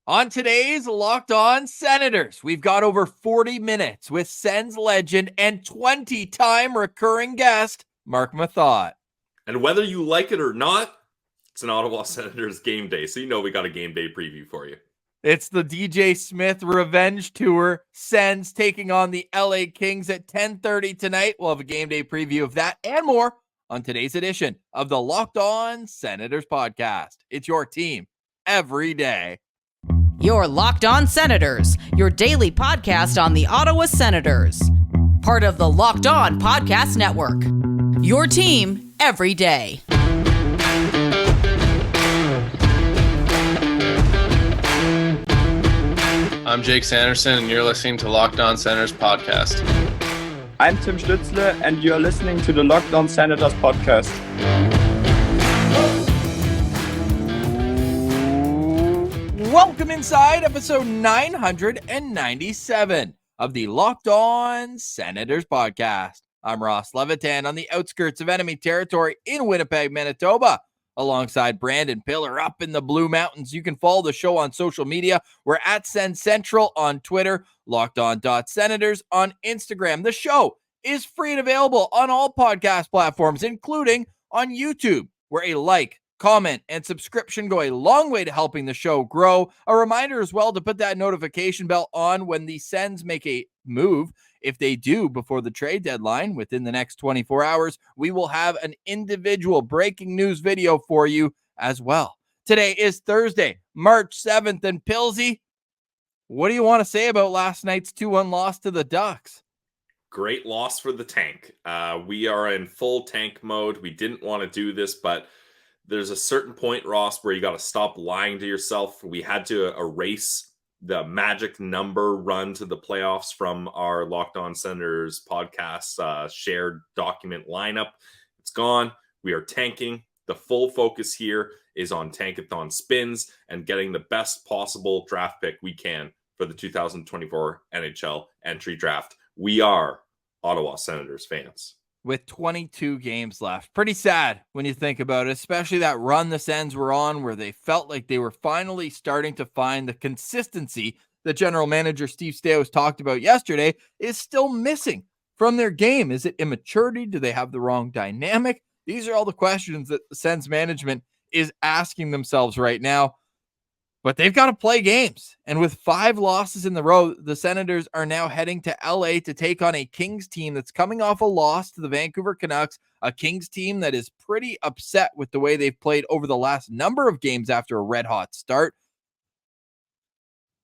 On today's Locked On Senators, we've got over 40 minutes with Sens legend and 20-time recurring guest, Marc Methot. And whether you like it or not, it's an Ottawa Senators game day, so you know we got a game day preview for you. It's the DJ Smith Revenge Tour. Sens taking on the LA Kings at 10:30 tonight. We'll have a game day preview of that and more on today's edition of the Locked On Senators podcast. It's your team every day. You're Locked On Senators, your daily podcast on the Ottawa Senators. Part of the Locked On Podcast Network. Your team every day. I'm Jake Sanderson, and you're listening to Locked On Senators podcast. I'm Tim Stützle, and you're listening to the Locked On Senators podcast. Welcome inside episode 997 of the Locked On Senators podcast. I'm Ross Levitan on the outskirts of enemy territory in Winnipeg, Manitoba, alongside Brandon Piller up in the Blue Mountains. You can follow the show on social media. We're at Sens Central on Twitter, LockedOn.Senators on Instagram. The show is free and available on all podcast platforms, including on YouTube, where a like, comment, and subscription go a long way to helping the show grow. A reminder as well to put that notification bell on when the Sens make a move. If they do before the trade deadline within the next 24 hours, we will have an individual breaking news video for you as well. Today is Thursday, March 7th, and Pilsy, what do you want to say about last night's 2-1 loss to the Ducks? Great loss for the tank. We are in full tank mode. We didn't want to do this, but there's a certain point, Ross, where you got to stop lying to yourself. We had to erase the magic number run to the playoffs from our Locked On Senators podcast shared document lineup. It's gone. We are tanking. The full focus here is on Tankathon spins and getting the best possible draft pick we can for the 2024 NHL entry draft. We are Ottawa Senators fans. With 22 games left. Pretty sad when you think about it, especially that run the Sens were on where they felt like they were finally starting to find the consistency that general manager Steve Staios talked about yesterday is still missing from their game. Is it immaturity? Do they have the wrong dynamic? These are all the questions that the Sens management is asking themselves right now. But they've got to play games. And with 5 losses in the row, the Senators are now heading to LA to take on a Kings team that's coming off a loss to the Vancouver Canucks, a Kings team that is pretty upset with the way they've played over the last number of games after a red-hot start.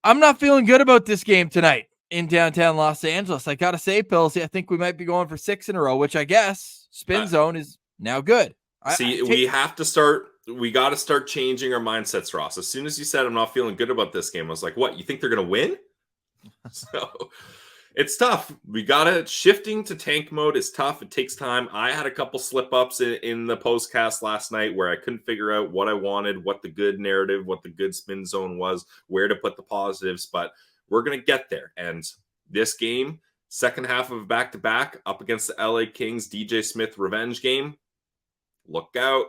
I'm not feeling good about this game tonight in downtown Los Angeles. I got to say, Pilsy, I think we might be going for 6 in a row, which I guess spin zone is now good. We got to start changing our mindsets, Ross. As soon as you said I'm not feeling good about this game, I was like, what, you think they're going to win? So it's tough. Shifting to tank mode is tough. It takes time. I had a couple slip-ups in the postcast last night where I couldn't figure out what I wanted, what the good narrative, what the good spin zone was, where to put the positives, but we're going to get there. And this game, second half of back-to-back up against the LA Kings DJ Smith revenge game, look out.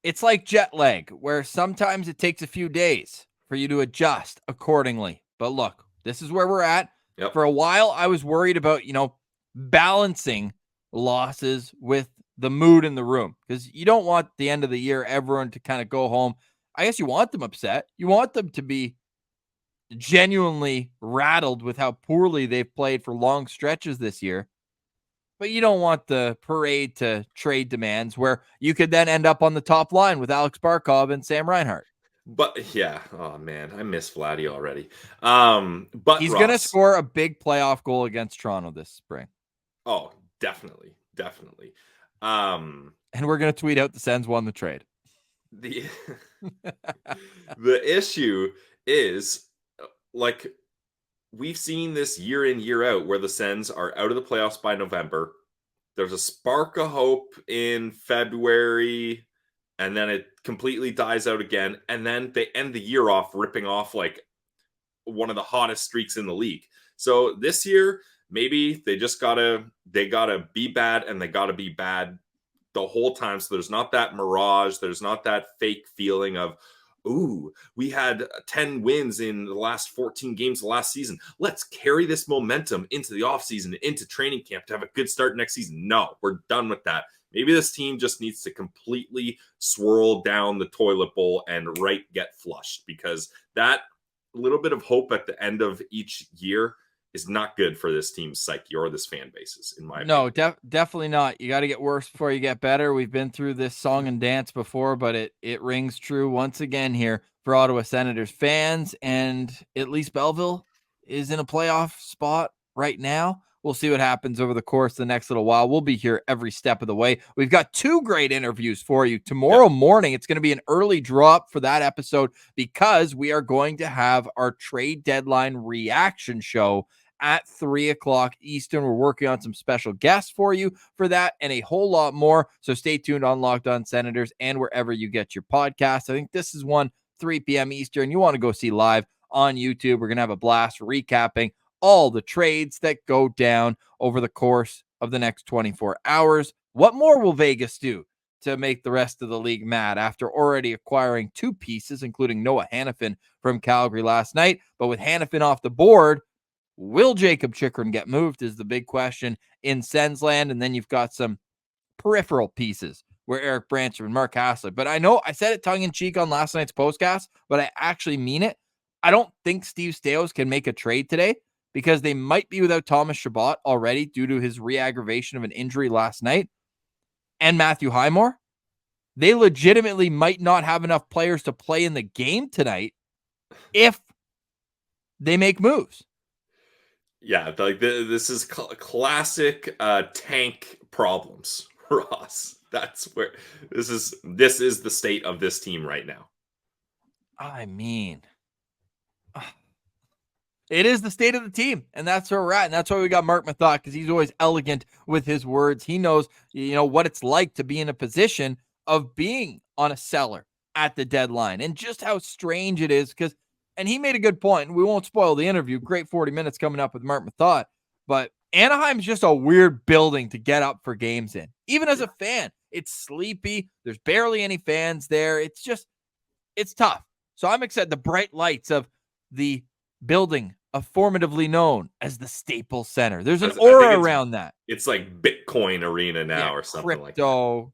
It's like jet lag, where sometimes it takes a few days for you to adjust accordingly. But look, this is where we're at. Yep. For a while, I was worried about, balancing losses with the mood in the room, because you don't want the end of the year, everyone to kind of go home. I guess you want them upset. You want them to be genuinely rattled with how poorly they've played for long stretches this year. But you don't want the parade to trade demands where you could then end up on the top line with Alex Barkov and Sam Reinhart. But yeah, oh man, I miss Vladdy already. But he's going to score a big playoff goal against Toronto this spring. Oh, definitely. And we're going to tweet out the Sens won the trade. The issue is, like, we've seen this year in, year out, where the Sens are out of the playoffs by November. There's a spark of hope in February, and then it completely dies out again. And then they end the year off ripping off like one of the hottest streaks in the league. So this year, maybe they gotta be bad, and they gotta be bad the whole time. So there's not that mirage. There's not that fake feeling of, ooh, we had 10 wins in the last 14 games of last season. Let's carry this momentum into the offseason, into training camp to have a good start next season. No, we're done with that. Maybe this team just needs to completely swirl down the toilet bowl and get flushed, because that little bit of hope at the end of each year is not good for this team's psyche or this fan base's, in my opinion. No, definitely not. You got to get worse before you get better. We've been through this song and dance before, but it rings true once again here for Ottawa Senators fans. And at least Belleville is in a playoff spot right now. We'll see what happens over the course of the next little while. We'll be here every step of the way. We've got 2 great interviews for you. Tomorrow morning, it's going to be an early drop for that episode because we are going to have our trade deadline reaction show at 3:00 Eastern. We're working on some special guests for you for that and a whole lot more. So stay tuned on Locked On Senators and wherever you get your podcasts. I think this is 3 p.m. Eastern. You want to go see live on YouTube. We're going to have a blast recapping all the trades that go down over the course of the next 24 hours. What more will Vegas do to make the rest of the league mad after already acquiring 2 pieces, including Noah Hannafin from Calgary last night? But with Hannafin off the board, will Jacob Chychrun get moved is the big question in Sens land. And then you've got some peripheral pieces where Eric Branson and Mark Hassler. But I know I said it tongue-in-cheek on last night's postcast, but I actually mean it. I don't think Steve Staios can make a trade today because they might be without Thomas Chabot already due to his re-aggravation of an injury last night. And Matthew Highmore. They legitimately might not have enough players to play in the game tonight if they make moves. Yeah, like this is classic tank problems, Ross. That's where this is the state of this team right now. I mean, it is the state of the team, and that's where we're at. And that's why we got Marc Methot, because he's always elegant with his words. He knows, what it's like to be in a position of being on a cellar at the deadline and just how strange it is. And he made a good point, and we won't spoil the interview. Great 40 minutes coming up with Marc Methot. But Anaheim's just a weird building to get up for games in. Even as a fan, it's sleepy. There's barely any fans there. It's tough. So I'm excited. The bright lights of the building, formidably known as the Staples Center. There's an aura around that. It's like Bitcoin Arena now or something like that.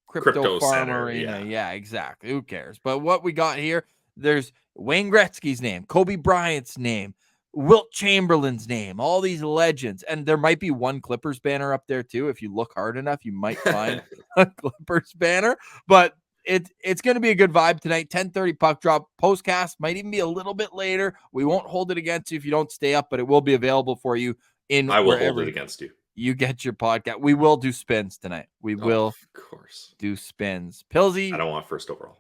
Crypto Farm Center, Arena. Yeah, exactly. Who cares? But what we got here, there's Wayne Gretzky's name, Kobe Bryant's name, Wilt Chamberlain's name, all these legends. And there might be one Clippers banner up there too. If you look hard enough, you might find a Clippers banner. But it's going to be a good vibe tonight. 10:30 puck drop. Postcast might even be a little bit later. We won't hold it against you if you don't stay up, but it will be available for you I will hold it against you. You get your podcast. We will do spins tonight. We will, of course, do spins. Pilsy, I don't want first overall.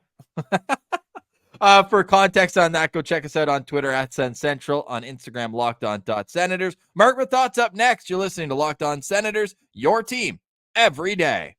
For context on that, go check us out on Twitter at Sen Central, on Instagram, LockedOn.Senators. Marc Methot's up next. You're listening to Locked On Senators, your team every day.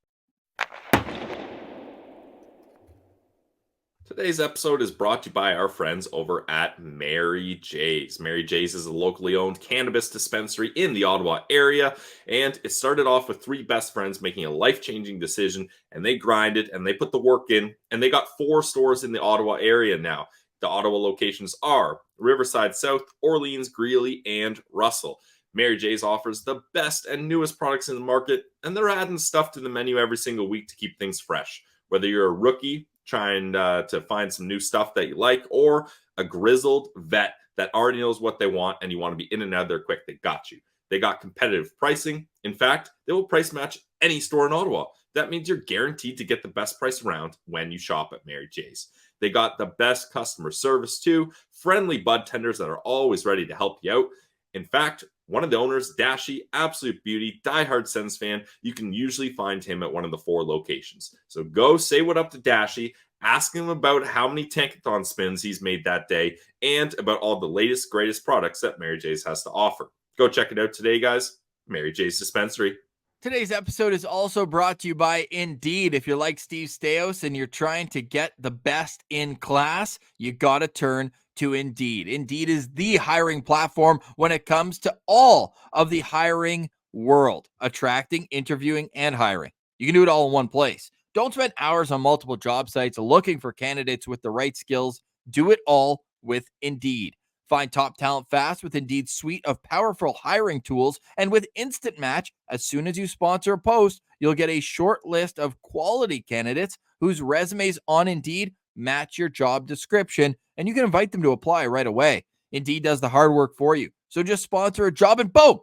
Today's episode is brought to you by our friends over at Mary J's. Mary J's is a locally owned cannabis dispensary in the Ottawa area, and it started off with 3 best friends making a life-changing decision, and they grinded and they put the work in, and they got 4 stores in the Ottawa area now. The Ottawa locations are Riverside South, Orleans, Greeley, and Russell. Mary J's offers the best and newest products in the market, and they're adding stuff to the menu every single week to keep things fresh. Whether you're a rookie trying to find some new stuff that you like, or a grizzled vet that already knows what they want and you want to be in and out of there quick, they got you. They got competitive pricing. In fact, they will price match any store in Ottawa. That means you're guaranteed to get the best price around when you shop at Mary J's. They got the best customer service too, friendly bud tenders that are always ready to help you out. In fact, one of the owners, Dashy, absolute beauty, diehard Sens fan, you can usually find him at one of the 4 locations. So go say what up to Dashy, ask him about how many tankathon spins he's made that day, and about all the latest, greatest products that Mary J's has to offer. Go check it out today, guys. Mary J's Dispensary. Today's episode is also brought to you by Indeed. If you're like Steve Staios and you're trying to get the best in class, you got to turn to Indeed. Indeed is the hiring platform when it comes to all of the hiring world, attracting, interviewing, and hiring. You can do it all in one place. Don't spend hours on multiple job sites looking for candidates with the right skills. Do it all with Indeed. Find top talent fast with Indeed's suite of powerful hiring tools. And with Instant Match, as soon as you sponsor a post, you'll get a short list of quality candidates whose resumes on Indeed match your job description, and you can invite them to apply right away. Indeed does the hard work for you. So just sponsor a job and boom!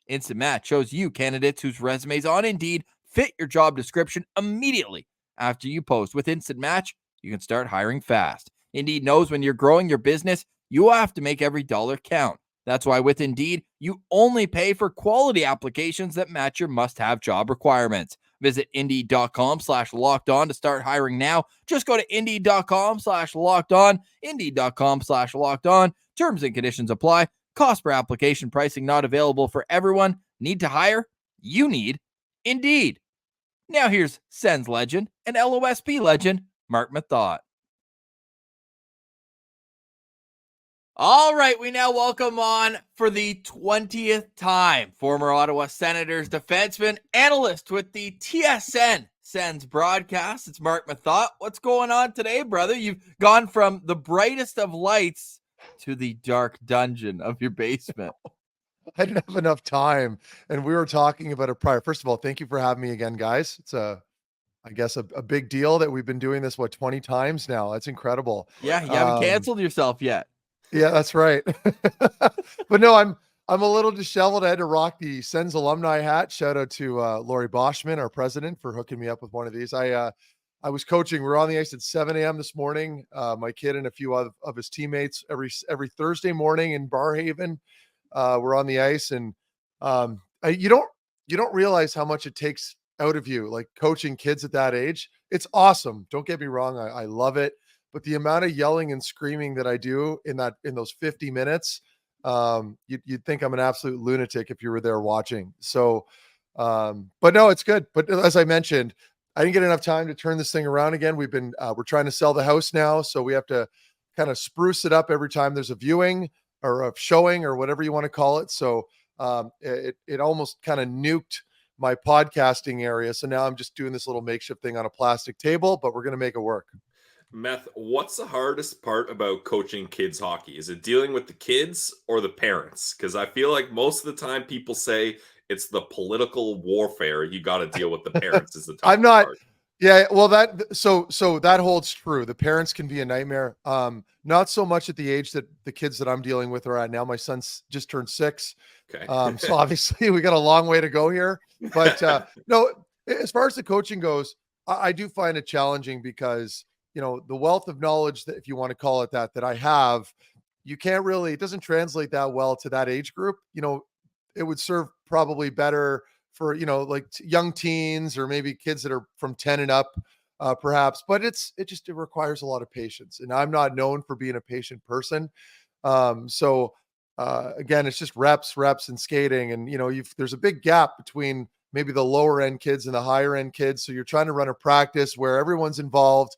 Instant Match shows you candidates whose resumes on Indeed fit your job description immediately after you post. With Instant Match, you can start hiring fast. Indeed knows when you're growing your business, you have to make every dollar count. That's why with Indeed, you only pay for quality applications that match your must-have job requirements. Visit Indeed.com/lockedon to start hiring now. Just go to Indeed.com/lockedon, Indeed.com/lockedon. Terms and conditions apply. Cost per application pricing not available for everyone. Need to hire? You need Indeed. Now here's Sens legend and LOSP legend, Marc Methot. All right, we now welcome on for the 20th time former Ottawa Senators defenseman, analyst with the TSN Sens broadcast. It's Marc Methot. What's going on today, brother? You've gone from the brightest of lights to the dark dungeon of your basement. I didn't have enough time, and we were talking about it prior. First of all, thank you for having me again, guys. It's I guess a big deal that we've been doing this 20 times now. That's incredible. Yeah, you haven't canceled yourself yet. Yeah, that's right. But no, I'm a little disheveled. I had to rock the Sens alumni hat. Shout out to Lori Boschman, our president, for hooking me up with one of these. I was coaching. We were on the ice at 7 a.m. this morning. My kid and a few of his teammates every Thursday morning in Barhaven. We're on the ice, and you don't realize how much it takes out of you, like coaching kids at that age. It's awesome. Don't get me wrong. I love it. But the amount of yelling and screaming that I do in those 50 minutes, you'd think I'm an absolute lunatic if you were there watching. So, but no, it's good. But as I mentioned, I didn't get enough time to turn this thing around again. We're trying to sell the house now, so we have to kind of spruce it up every time there's a viewing or a showing or whatever you want to call it. So it almost kind of nuked my podcasting area. So now I'm just doing this little makeshift thing on a plastic table, but we're going to make it work. Meth, what's the hardest part about coaching kids hockey? Is it dealing with the kids or the parents? Because I feel like most of the time people say it's the political warfare. You got to deal with the parents is the toughest I'm not. part. Yeah, well, so that holds true. The parents can be a nightmare. Not so much at the age that the kids that I'm dealing with are at now. My son's just turned 6. Okay. So obviously we got a long way to go here. But no, as far as the coaching goes, I do find it challenging because, the wealth of knowledge, that if you want to call it that I have, it doesn't translate that well to that age group. It would serve probably better for, like young teens or maybe kids that are from 10 and up, perhaps, but it requires a lot of patience, and I'm not known for being a patient person. So again, it's just reps and skating. And, there's a big gap between maybe the lower end kids and the higher end kids. So you're trying to run a practice where everyone's involved,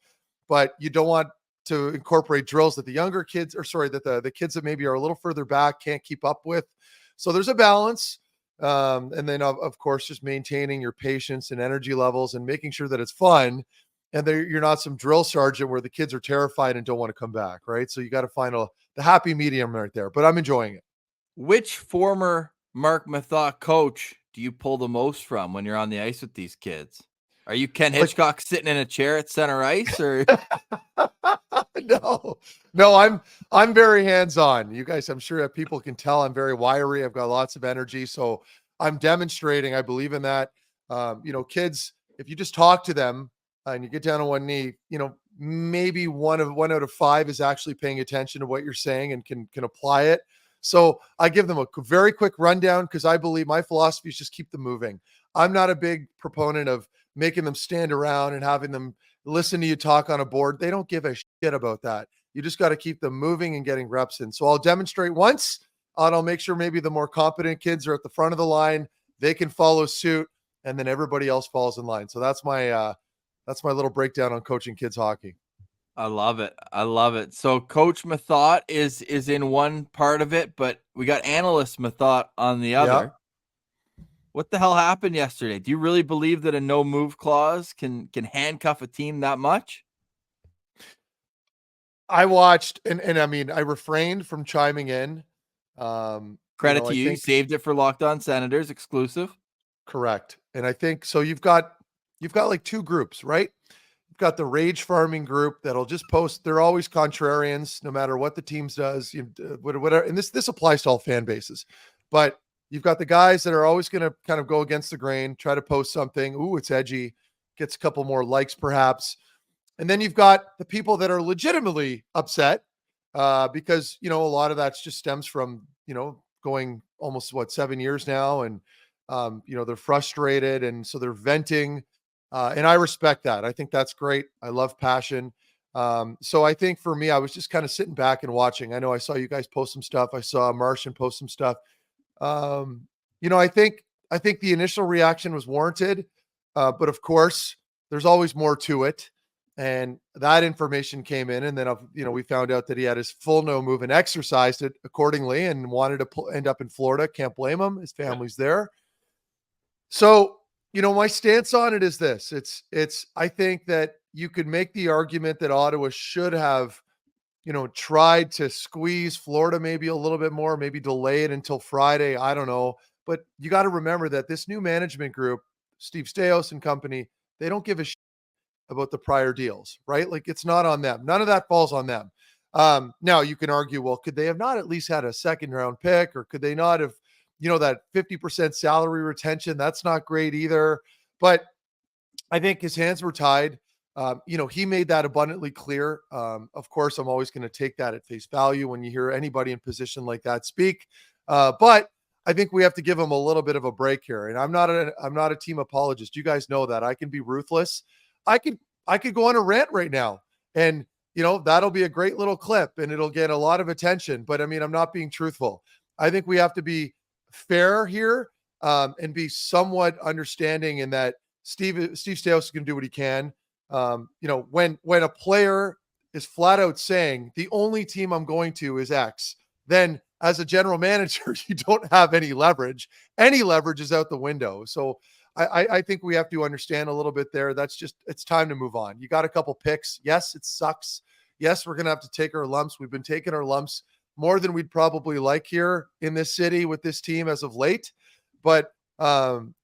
but you don't want to incorporate drills that the younger kids, that the kids that maybe are a little further back can't keep up with. So there's a balance. And then of course, just maintaining your patience and energy levels and making sure that it's fun. And you're not some drill sergeant where the kids are terrified and don't want to come back. Right. So you got to find the happy medium right there, but I'm enjoying it. Which former Marc Methot coach do you pull the most from when you're on the ice with these kids? Are you Ken Hitchcock sitting in a chair at center ice, or? No, I'm very hands-on. You guys, I'm sure that people can tell I'm very wiry. I've got lots of energy. So I'm demonstrating. I believe in that. Kids, if you just talk to them and you get down on one knee, maybe one out of 5 is actually paying attention to what you're saying and can apply it. So I give them a very quick rundown because I believe my philosophy is just keep them moving. I'm not a big proponent of making them stand around and having them listen to you talk on a board. They don't give a shit about that. You just got to keep them moving and getting reps in. So I'll demonstrate once, and I'll make sure maybe the more competent kids are at the front of the line. They can follow suit, and then everybody else falls in line. So that's my little breakdown on coaching kids hockey. I love it. So Coach Methot is in one part of it, but we got analyst Methot on the other. What the hell happened yesterday? Do you really believe that a no move clause can handcuff a team that much? I watched, and I mean, I refrained from chiming in. Credit to I you. You think saved it for Locked On Senators exclusive. correct. And I think so. You've got like two groups, right? You've got the rage farming group that'll just post. They're always contrarians, no matter what the teams does. Whatever. And this applies to all fan bases, but you've got the guys that are always going to kind of go against the grain, try to post something. Ooh, it's edgy, gets a couple more likes, perhaps. And then you've got the people that are legitimately upset because a lot of that's just stems from going almost 7 years now, and they're frustrated, and so they're venting. And I respect that. I think that's great. I love passion. So I think for me, I was just kind of sitting back and watching. I know I saw you guys post some stuff. I saw Martian post some stuff. I think the initial reaction was warranted, but of course, there's always more to it. And that information came in, and then we found out that he had his full no move and exercised it accordingly, and wanted to end up in Florida. Can't blame him; his family's there. So, my stance on it is this: I think that you could make the argument that Ottawa should have, tried to squeeze Florida maybe a little bit more, maybe delay it until Friday. I don't know, but you got to remember that this new management group, Steve Staios and company, they don't give a shit about the prior deals, right? Like, it's not on them. None of that falls on them. Now you can argue, well, could they have not at least had a second round pick, or could they not have, that 50% salary retention? That's not great either. But I think his hands were tied. He made that abundantly clear. Of course, I'm always going to take that at face value when you hear anybody in position like that speak. But I think we have to give him a little bit of a break here. And I'm not a team apologist. You guys know that I can be ruthless. I could go on a rant right now, and that'll be a great little clip, and it'll get a lot of attention. But I mean, I'm not being truthful. I think we have to be fair here, and be somewhat understanding in that Steve Staios can do what he can. When a player is flat out saying the only team I'm going to is X, then as a general manager, you don't have any leverage. Any leverage is out the window. So I think we have to understand a little bit there. It's time to move on. You got a couple picks. Yes, it sucks. Yes, we're going to have to take our lumps. We've been taking our lumps more than we'd probably like here in this city with this team as of late, but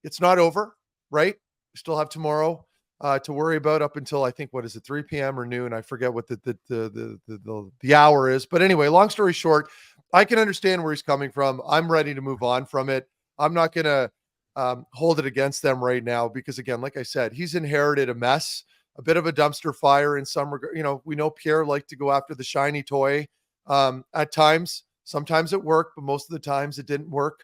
it's not over, right? We still have tomorrow to worry about up until, I think, 3 p.m. or noon? I forget what the hour is. But anyway, long story short, I can understand where he's coming from. I'm ready to move on from it. I'm not going to hold it against them right now because, again, like I said, he's inherited a mess, a bit of a dumpster fire in some regard. We know Pierre liked to go after the shiny toy at times. Sometimes it worked, but most of the times it didn't work.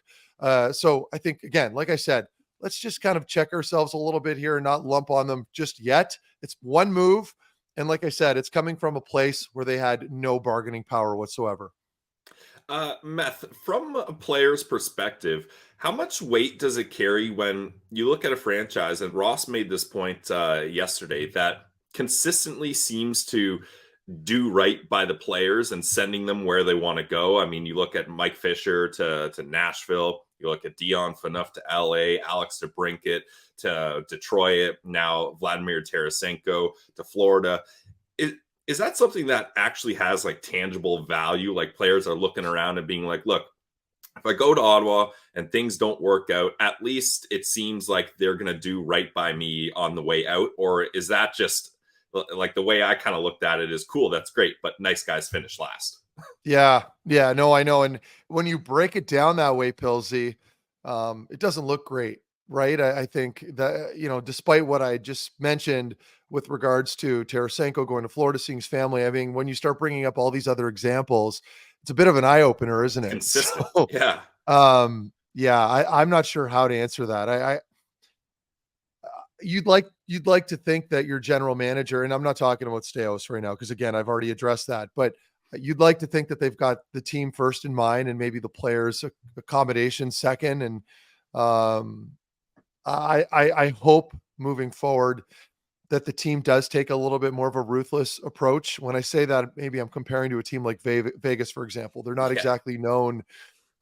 So I think, again, like I said, let's just kind of check ourselves a little bit here and not lump on them just yet. It's one move. And like I said, it's coming from a place where they had no bargaining power whatsoever. Meth, from a player's perspective, how much weight does it carry when you look at a franchise? And Ross made this point yesterday that consistently seems to do right by the players and sending them where they want to go. I mean, you look at Mike Fisher to Nashville, you look at Dion Phaneuf to LA, Alex DeBrincat to Detroit, now Vladimir Tarasenko to Florida. Is that something that actually has like tangible value? Like players are looking around and being like, look, if I go to Ottawa and things don't work out, at least it seems like they're going to do right by me on the way out? Or is that just like the way I kind of looked at it is cool, that's great, but nice guys finish last? Yeah, no, I know. And when you break it down that way, Pilsy, it doesn't look great, right? I think that, despite what I just mentioned with regards to Tarasenko going to Florida, seeing his family, I mean, when you start bringing up all these other examples, it's a bit of an eye opener, isn't it? Consistent. So, yeah. I'm not sure how to answer that. You'd like to think that your general manager, and I'm not talking about Staios right now, because again, I've already addressed that, but you'd like to think that they've got the team first in mind and maybe the players' accommodation second. And I hope moving forward that the team does take a little bit more of a ruthless approach. When I say that, maybe I'm comparing to a team like Vegas, for example. They're not exactly known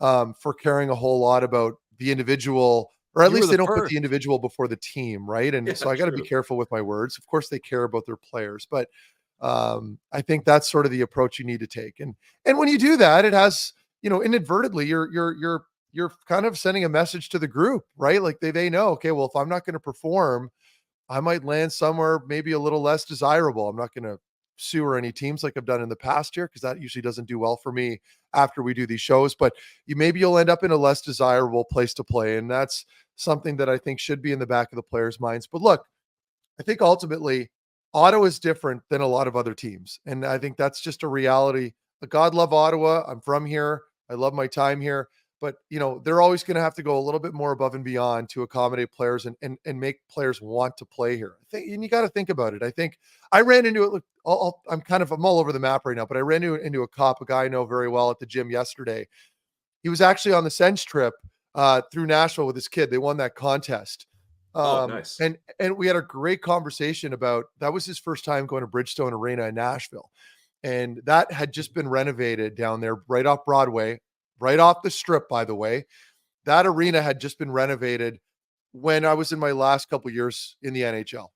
for caring a whole lot about the individual or at You were least they the don't put first. the individual before the team, right? And Yeah, so I got to be true. careful with my words. Of course, they care about their players, but I think that's sort of the approach you need to take. And when you do that, it has, inadvertently, you're kind of sending a message to the group, right? Like they know, okay, well, if I'm not going to perform, I might land somewhere maybe a little less desirable. I'm not going to sue any teams like I've done in the past year, because that usually doesn't do well for me after we do these shows. But you'll end up in a less desirable place to play, and that's something that I think should be in the back of the players' minds. But look, I think ultimately Ottawa is different than a lot of other teams, and I think that's just a reality. God love Ottawa. I'm from here. I love my time here. But they're always going to have to go a little bit more above and beyond to accommodate players and make players want to play here. I think, and you got to think about it. I think I ran into it. Look, I'm all over the map right now, but I ran into a guy I know very well at the gym yesterday. He was actually on the Sens trip through Nashville with his kid. They won that contest. Nice. And we had a great conversation about, that was his first time going to Bridgestone Arena in Nashville. And that had just been renovated down there right off Broadway, right off the strip, by the way. That arena had just been renovated when I was in my last couple of years in the NHL.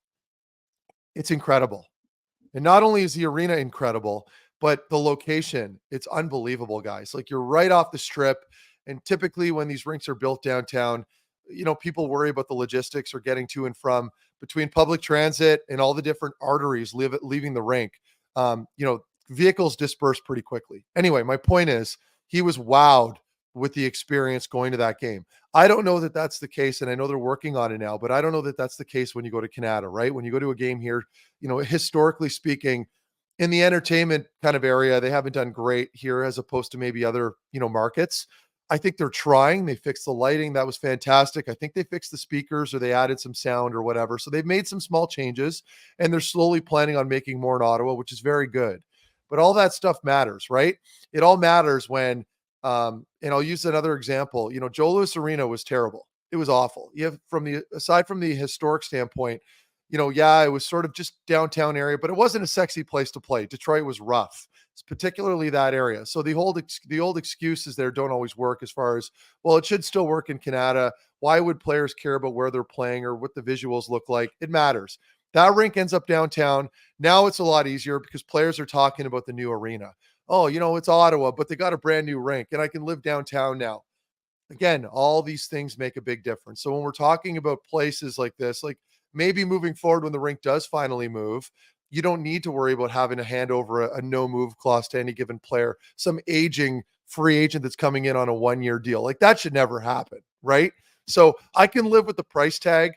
It's incredible. And not only is the arena incredible, but the location, it's unbelievable, guys. Like, you're right off the strip. And typically when these rinks are built downtown, people worry about the logistics or getting to and from between public transit and all the different arteries leaving the rink. Vehicles disperse pretty quickly. Anyway, my point is, he was wowed with the experience going to that game. I don't know that that's the case, and I know they're working on it now, but I don't know that that's the case when you go to Canada, right? When you go to a game here, historically speaking, in the entertainment kind of area, they haven't done great here as opposed to maybe other, markets. I think they're trying. They fixed the lighting. That was fantastic. I think they fixed the speakers, or they added some sound or whatever. So they've made some small changes, and they're slowly planning on making more in Ottawa, which is very good. But all that stuff matters, right? It all matters when, and I'll use another example. Joe Louis Arena was terrible. It was awful. Aside from the historic standpoint, it was sort of just downtown area, but it wasn't a sexy place to play. Detroit was rough. It's particularly that area. So the old excuses there don't always work, as far as, well, it should still work in Canada. Why would players care about where they're playing or what the visuals look like? It matters. That rink ends up downtown. Now it's a lot easier because players are talking about the new arena. Oh, it's Ottawa, but they got a brand new rink and I can live downtown now. Again, all these things make a big difference. So when we're talking about places like this, like maybe moving forward when the rink does finally move, you don't need to worry about having to hand over a no move clause to any given player, some aging free agent that's coming in on a 1-year deal. Like, that should never happen, right? So I can live with the price tag.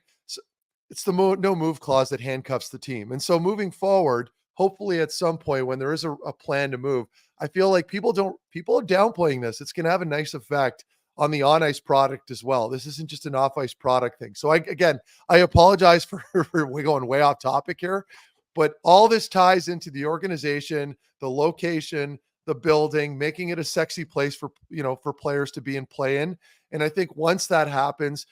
It's the no move clause that handcuffs the team. And so moving forward, hopefully at some point when there is a plan to move, I feel like people are downplaying this. It's going to have a nice effect on the on-ice product as well. This isn't just an off-ice product thing. So I apologize for going way off topic here, but all this ties into the organization, the location, the building, making it a sexy place for players to be and play in. And I think once that happens,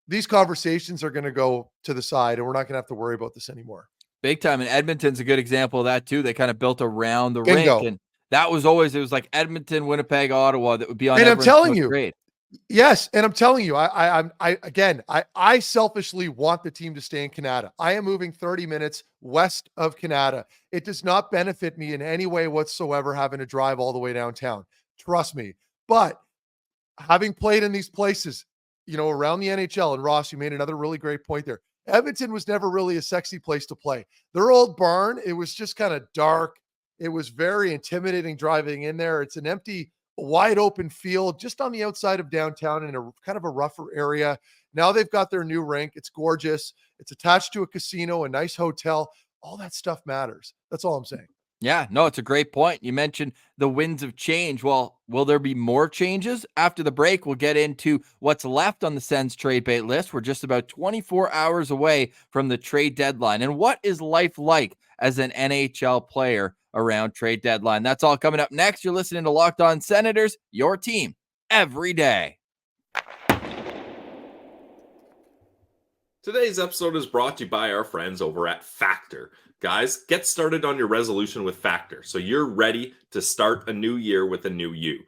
these conversations are going to go to the side, and we're not going to have to worry about this anymore. Big time. And Edmonton's a good example of that too. They kind of built around the Bingo. rink, and that was always, it was like Edmonton, Winnipeg, Ottawa, that would be on. And I'm telling you, grade. Yes, and I'm telling you, I selfishly want the team to stay in Canada. I am moving 30 minutes west of Canada. It does not benefit me in any way whatsoever having to drive all the way downtown. Trust me. But having played in these places, around the NHL, and Ross, you made another really great point there. Edmonton was never really a sexy place to play. Their old barn, it was just kind of dark. It was very intimidating driving in there. It's an empty, wide open field just on the outside of downtown in a kind of a rougher area. Now they've got their new rink. It's gorgeous. It's attached to a casino, a nice hotel. All that stuff matters. That's all I'm saying. Yeah, no, it's a great point. You mentioned the winds of change. Well, will there be more changes? After the break, we'll get into what's left on the Sens trade bait list. We're just about 24 hours away from the trade deadline. And what is life like as an NHL player around trade deadline? That's all coming up next. You're listening to Locked On Senators, your team every day. Today's episode is brought to you by our friends over at Factor. Guys, get started on your resolution with Factor so you're ready to start a new year with a new you.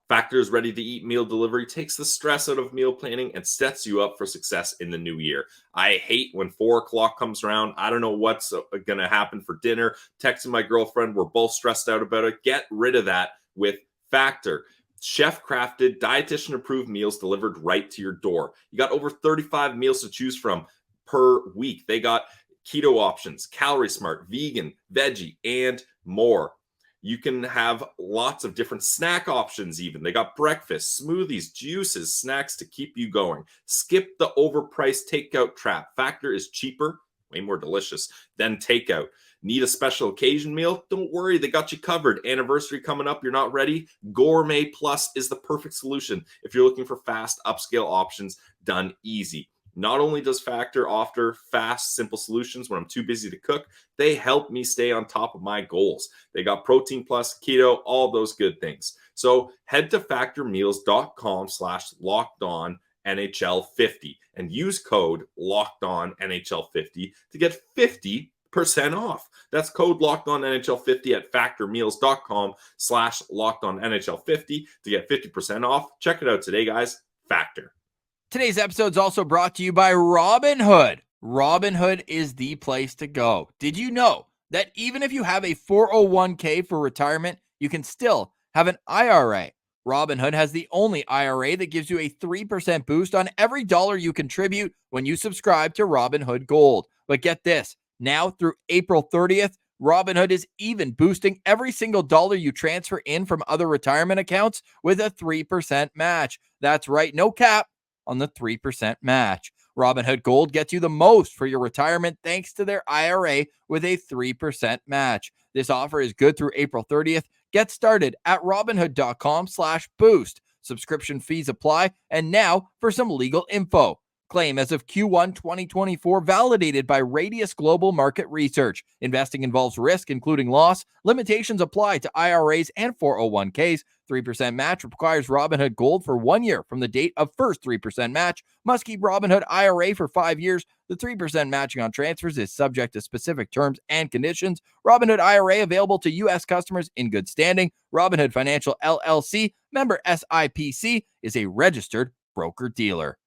Factor's ready-to-eat meal delivery takes the stress out of meal planning and sets you up for success in the new year. I hate when 4 o'clock comes around. I don't know what's going to happen for dinner. Texting my girlfriend, we're both stressed out about it. Get rid of that with Factor. Chef-crafted, dietitian-approved meals delivered right to your door. You got over 35 meals to choose from per week. They got keto options, calorie smart, vegan, veggie, and more. You can have lots of different snack options even. They got breakfast, smoothies, juices, snacks to keep you going. Skip the overpriced takeout trap. Factor is cheaper, way more delicious than takeout. Need a special occasion meal? Don't worry, they got you covered. Anniversary coming up, you're not ready? Gourmet Plus is the perfect solution if you're looking for fast upscale options done easy. Not only does Factor offer fast, simple solutions when I'm too busy to cook, they help me stay on top of my goals. They got protein plus, keto, all those good things. So head to factormeals.com/lockedonnhl50 and use code LOCKEDONNHL50 to get 50% off. That's code LOCKEDONNHL50 at factormeals.com/lockedonnhl50 to get 50% off. Check it out today, guys. Factor. Today's episode is also brought to you by Robinhood. Robinhood is the place to go. Did you know that even if you have a 401k for retirement, you can still have an IRA? Robinhood has the only IRA that gives you a 3% boost on every dollar you contribute when you subscribe to Robinhood Gold. But get this, now through April 30th, Robinhood is even boosting every single dollar you transfer in from other retirement accounts with a 3% match. That's right, no cap on the 3% match. Robinhood Gold gets you the most for your retirement thanks to their IRA with a 3% match. This offer is good through April 30th. Get started at robinhood.com/boost. Subscription fees apply. And now for some legal info. Claim as of Q1 2024, validated by Radius Global Market Research. Investing involves risk, including loss. Limitations apply to IRAs and 401ks. 3% match requires Robinhood Gold for 1 year from the date of first 3% match. Must keep Robinhood IRA for 5 years. The 3% matching on transfers is subject to specific terms and conditions. Robinhood IRA available to U.S. customers in good standing. Robinhood Financial LLC, member SIPC, is a registered broker-dealer.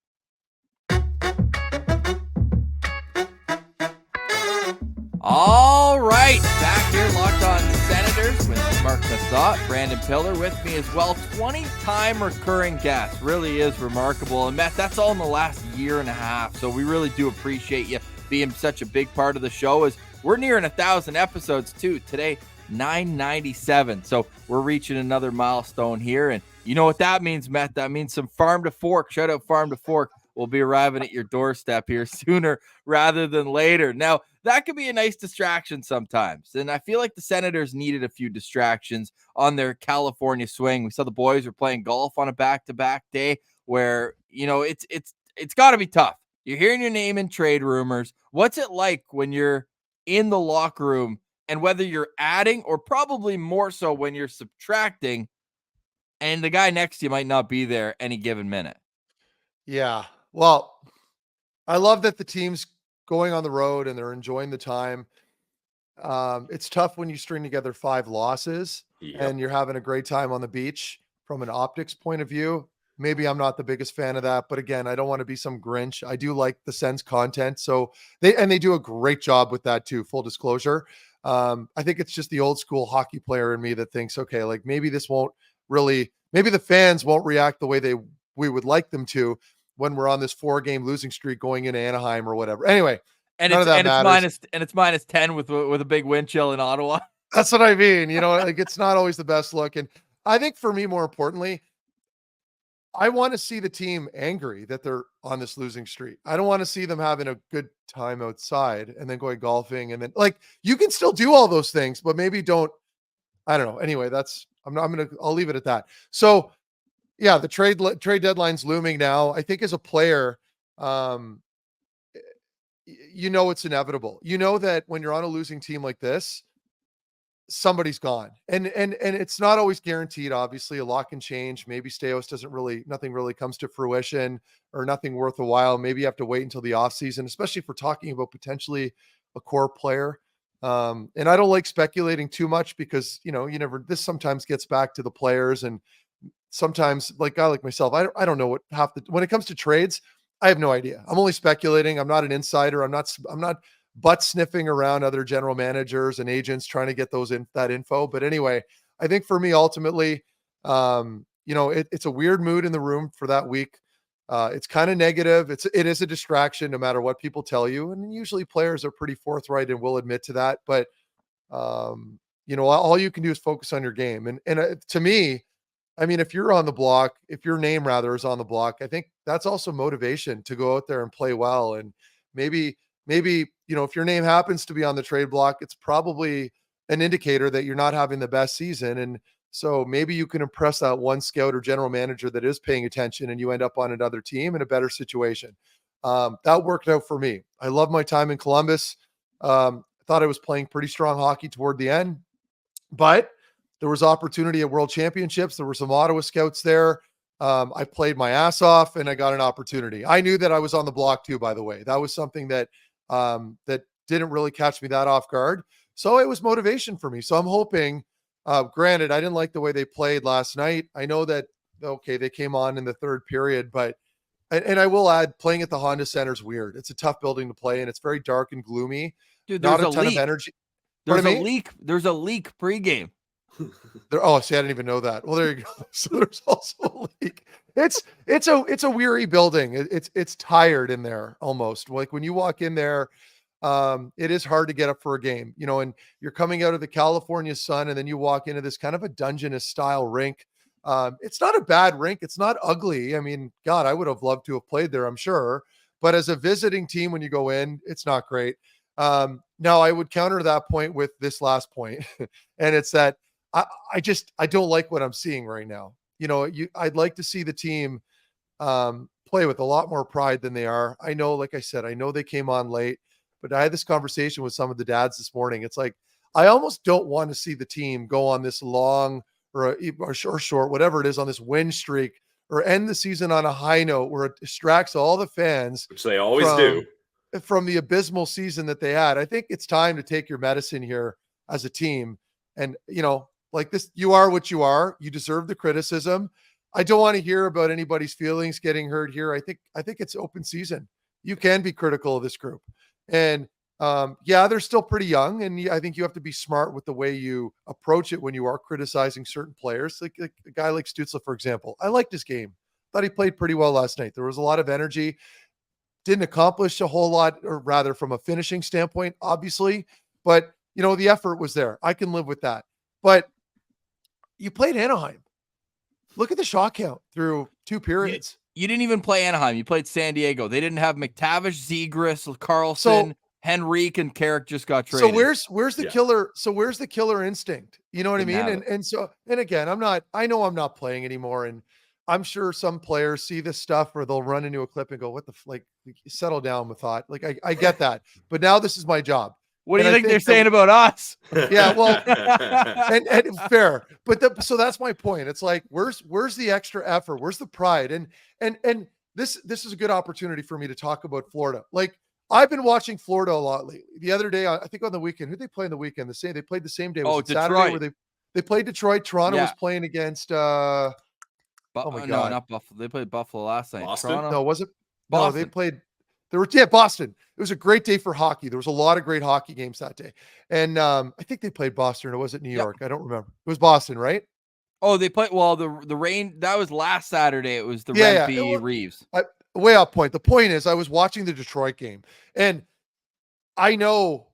All right, back here, Locked On Senators with Marc Methot, Brandon Piller with me as well. 20-time recurring guest, really is remarkable. And Meth, that's all in the last year and a half. So we really do appreciate you being such a big part of the show. As we're nearing 1,000 episodes too. Today, 997. So we're reaching another milestone here, and you know what that means, Meth? That means some Farm to Fork. Shout out Farm to Fork. Will be arriving at your doorstep here sooner rather than later. Now, that could be a nice distraction sometimes. And I feel like the Senators needed a few distractions on their California swing. We saw the boys were playing golf on a back-to-back day where, you know, it's got to be tough. You're hearing your name in trade rumors. What's it like when you're in the locker room, and whether you're adding or probably more so when you're subtracting, and the guy next to you might not be there any given minute? Yeah. Well, I love that the team's going on the road and they're enjoying the time. It's tough when you string together 5 losses and you're having a great time on the beach from an optics point of view. Maybe I'm not the biggest fan of that, but again, I don't want to be some Grinch. I do like the Sens content. So they do a great job with that too. Full disclosure. I think it's just the old school hockey player in me that thinks, okay, like maybe this won't really, maybe the fans won't react the way we would like them to when we're on this 4-game losing streak going into Anaheim or whatever. Anyway, and it's minus 10 with a big wind chill in Ottawa. That's what I mean. You know, like it's not always the best look. And I think for me, more importantly, I want to see the team angry that they're on this losing streak. I don't want to see them having a good time outside and then going golfing. And then like, you can still do all those things, but maybe don't, I don't know. Anyway, I'll leave it at that. So yeah, the trade deadline's looming now. I think as a player, you know, it's inevitable. You know that when you're on a losing team like this, somebody's gone, and it's not always guaranteed. Obviously, a lot can change. Maybe Staios nothing really comes to fruition, or nothing worth a while. Maybe you have to wait until the off season, especially if we're talking about potentially a core player. And I don't like speculating too much because, you know, this sometimes gets back to the players and sometimes like guy like myself, I don't know what when it comes to trades, I have no idea. I'm only speculating. I'm not an insider. I'm not butt sniffing around other general managers and agents trying to get that info. But anyway, I think for me, ultimately, it's a weird mood in the room for that week. It's kind of negative. It is a distraction no matter what people tell you. And usually players are pretty forthright and will admit to that. But, all you can do is focus on your game. And to me, I mean, if you're on the block, if your name rather is on the block, I think that's also motivation to go out there and play well. And maybe, if your name happens to be on the trade block, it's probably an indicator that you're not having the best season. And so maybe you can impress that one scout or general manager that is paying attention and you end up on another team in a better situation. That worked out for me. I love my time in Columbus. I thought I was playing pretty strong hockey toward the end, but there was opportunity at World Championships. There were some Ottawa scouts there. I played my ass off and I got an opportunity. I knew that I was on the block too, by the way. That was something that didn't really catch me that off guard. So it was motivation for me. So I'm hoping, granted, I didn't like the way they played last night. I know that, okay, they came on in the third period, but, and I will add, playing at the Honda Center is weird. It's a tough building to play in. It's very dark and gloomy. Dude, not there's a ton leak. of energy. There's a leak. There's a leak pregame. See, I didn't even know that. Well, there you go. So there's also a leak. It's a weary building. It's tired in there almost. Like when you walk in there, it is hard to get up for a game, and you're coming out of the California sun and then you walk into this kind of a Dungeness style rink. It's not a bad rink. It's not ugly. I mean, God, I would have loved to have played there, I'm sure. But as a visiting team, when you go in, it's not great. Now I would counter that point with this last point, and it's that I don't like what I'm seeing right now. I'd like to see the team play with a lot more pride than they are. I know, like I said, I know they came on late, but I had this conversation with some of the dads this morning. It's like, I almost don't want to see the team go on this long or short, whatever it is, on this win streak, or end the season on a high note where it distracts all the fans, which they always do, from the abysmal season that they had. I think it's time to take your medicine here as a team. And, like this, you are what you are. You deserve the criticism. I don't want to hear about anybody's feelings getting hurt here. I think it's open season. You can be critical of this group. And they're still pretty young. And I think you have to be smart with the way you approach it when you are criticizing certain players. Like a guy like Stützle, for example. I liked his game. Thought he played pretty well last night. There was a lot of energy. Didn't accomplish a whole lot, or rather from a finishing standpoint, obviously. But, the effort was there. I can live with that. But you played Anaheim. Look at the shot count through two periods. You didn't even play Anaheim. You played San Diego. They didn't have McTavish, Zegras, Carlson, Henrique, and Carrick just got traded. So where's the killer? So where's the killer instinct? You know what I mean? And again, I know I'm not playing anymore, and I'm sure some players see this stuff where they'll run into a clip and go, "What the settle down, Methot." Like I get that, but now this is my job. What do you think they're saying about us? Yeah, well, and fair, but so that's my point. It's like, where's the extra effort? Where's the pride? And this is a good opportunity for me to talk about Florida. Like, I've been watching Florida a lot lately. The other day, I think on the weekend, who did they play on the weekend? They played the same day. Was it Saturday where they played Detroit? Toronto was playing against. Oh my God, no, not Buffalo. They played Buffalo last night. Boston? Toronto? No, was it? Boston. No, they played. Boston. It was a great day for hockey. There was a lot of great hockey games that day. And I think they played Boston, or was it New York? I don't remember. It was Boston, right? Oh, they played, well, the rain, that was last Saturday. It was the Rempe Reeves. Way off point. The point is, I was watching the Detroit game, and I know